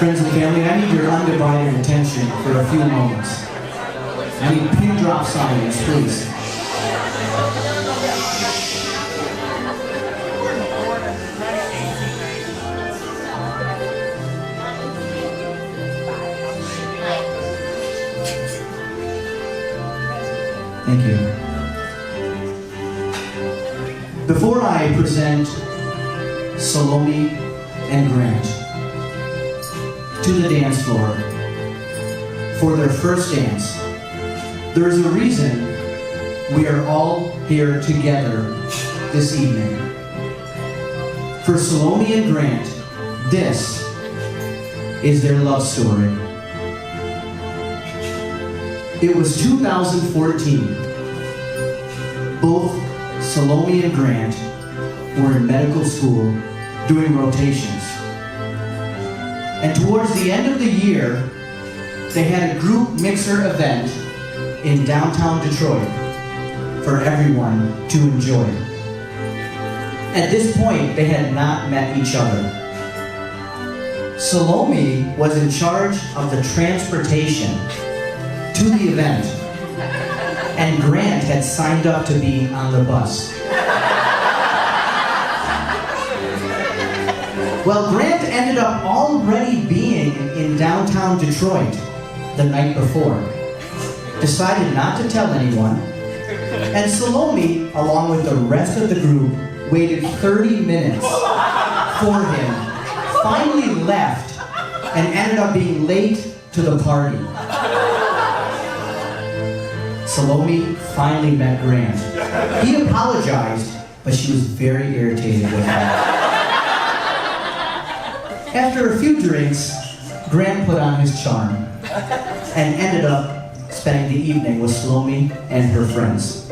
Friends and family, I need your undivided attention for a few moments. I need pin drop silence, please. Thank you. Before I present Salomi and Grant to the dance floor for their first dance, there is a reason we are all here together this evening. For Salomi and Grant, this is their love story. It was 2014. Both Salomi and Grant were in medical school doing rotations. And towards the end of the year, they had a group mixer event in downtown Detroit for everyone to enjoy. At this point, they had not met each other. Salomi was in charge of the transportation to the event, and Grant had signed up to be on the bus. Well, Grant ended up already being in downtown Detroit the night before, decided not to tell anyone, and Salomi, along with the rest of the group, waited 30 minutes for him, finally left, and ended up being late to the party. Salomi finally met Grant. He apologized, but she was very irritated with him. After a few drinks, Grant put on his charm and ended up spending the evening with Salomi and her friends.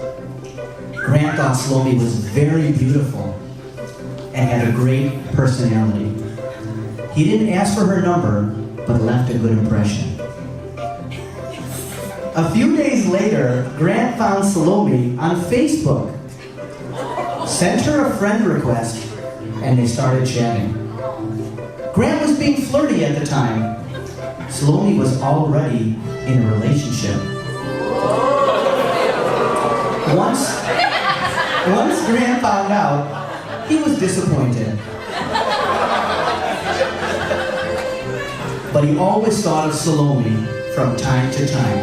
Grant thought Salomi was very beautiful and had a great personality. He didn't ask for her number, but left a good impression. A few days later, Grant found Salomi on Facebook, sent her a friend request, and they started chatting. Grant was being flirty at the time. Salomi was already in a relationship. Once Grant found out, he was disappointed. But he always thought of Salomi from time to time.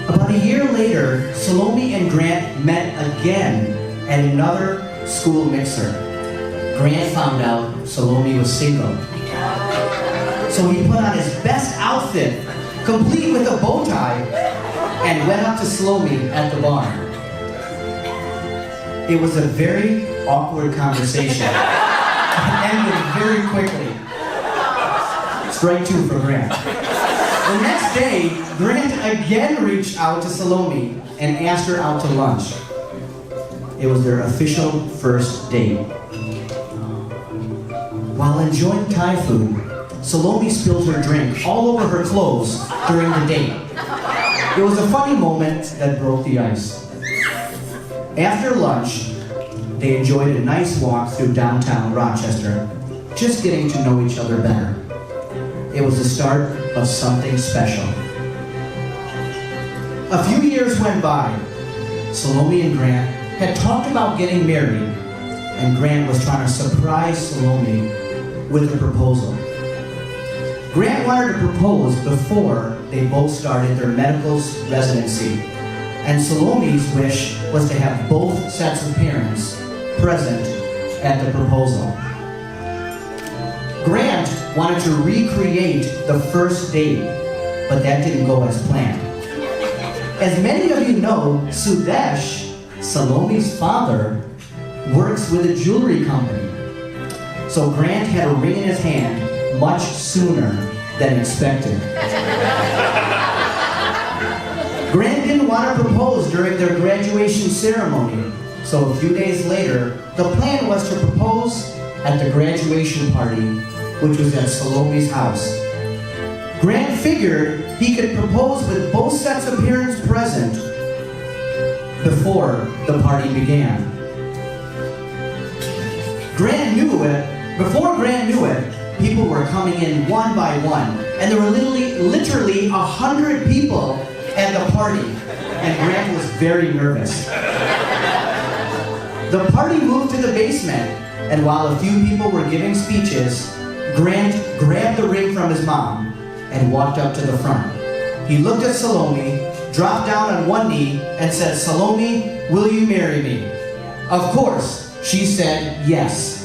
About a year later, Salomi and Grant met again at another school mixer. Grant found out Salomi was single. So he put on his best outfit, complete with a bow tie, and went up to Salomi at the bar. It was a very awkward conversation. It ended very quickly. Strike two for Grant. The next day, Grant again reached out to Salomi and asked her out to lunch. It was their official first date. While enjoying Thai food, Salomi spilled her drink all over her clothes during the date. It was a funny moment that broke the ice. After lunch, they enjoyed a nice walk through downtown Rochester, just getting to know each other better. It was the start of something special. A few years went by. Salomi and Grant had talked about getting married, and Grant was trying to surprise Salomi with a proposal. Grant wanted to propose before they both started their medical residency, and Salomi's wish was to have both sets of parents present at the proposal. Grant wanted to recreate the first date, but that didn't go as planned. As many of you know, Sudesh, Salomi's father, works with a jewelry company. So Grant had a ring in his hand much sooner than expected. Grant didn't want to propose during their graduation ceremony, so a few days later, the plan was to propose at the graduation party, which was at Salomi's house. Grant figured he could propose with both sets of parents present before the party began. Before Grant knew it, people were coming in one by one, and there were literally 100 people at the party, and Grant was very nervous. The party moved to the basement, and while a few people were giving speeches, Grant grabbed the ring from his mom and walked up to the front. He looked at Salomi, dropped down on one knee, and said, "Salomi, will you marry me?" Of course, she said yes.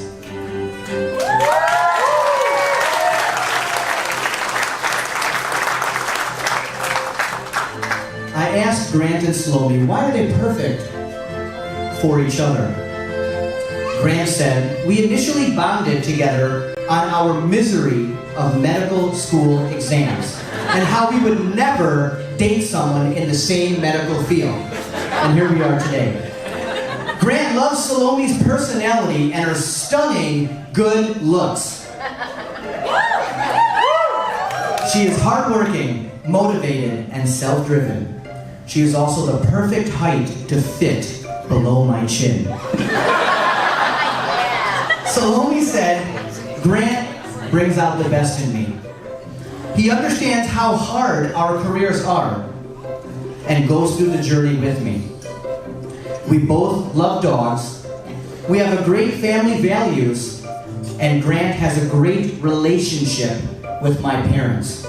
I asked Grant and Salomi, why are they perfect for each other? Grant said, we initially bonded together on our misery of medical school exams and how we would never date someone in the same medical field. And here we are today. Grant loves Salomi's personality and her stunning good looks. She is hardworking, motivated, and self-driven. She is also the perfect height to fit below my chin. Salomi said, Grant brings out the best in me. He understands how hard our careers are and goes through the journey with me. We both love dogs. We have a great family values, and Grant has a great relationship with my parents.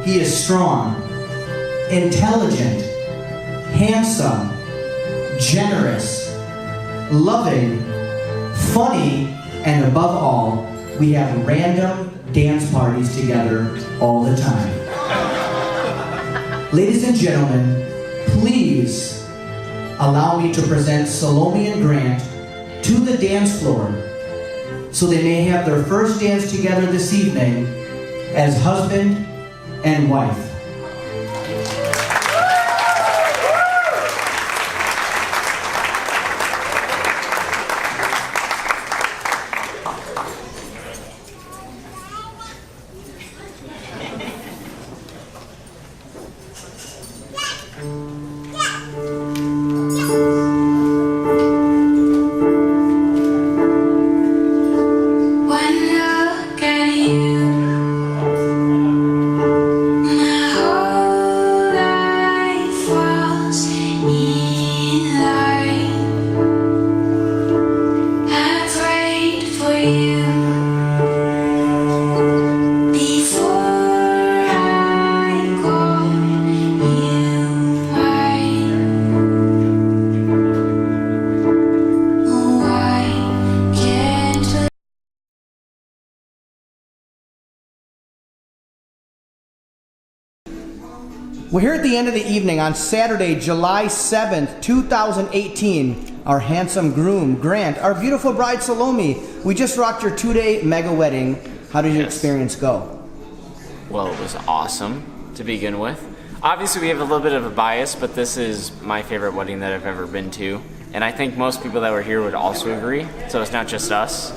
He is strong, intelligent, handsome, generous, loving, funny, and above all, we have random dance parties together all the time. Ladies and gentlemen, please allow me to present Salomi and Grant to the dance floor so they may have their first dance together this evening as husband and wife. We're here at the end of the evening on Saturday, July 7th, 2018. Our handsome groom, Grant, our beautiful bride, Salomi. We just rocked your 2-day mega wedding. How did your experience go? Well, it was awesome to begin with. Obviously, we have a little bit of a bias, but this is my favorite wedding that I've ever been to. And I think most people that were here would also agree, so it's not just us.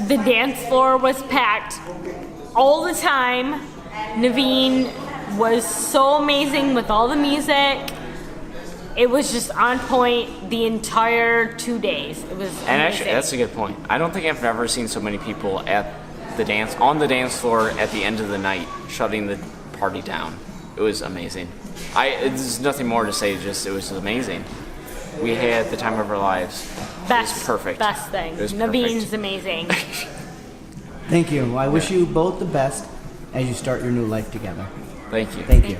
The dance floor was packed all the time. Naveen was so amazing with all the music. It was just on point the entire 2 days. It was amazing. And actually, that's a good point. I don't think I've ever seen so many people on the dance floor at the end of the night, shutting the party down. It was amazing. There's nothing more to say, just it was amazing. We had the time of our lives. Best, it was perfect. Best thing. It was Naveen's perfect. amazing. Thank you. Well, I wish you both the best as you start your new life together. Thank you. Thank you.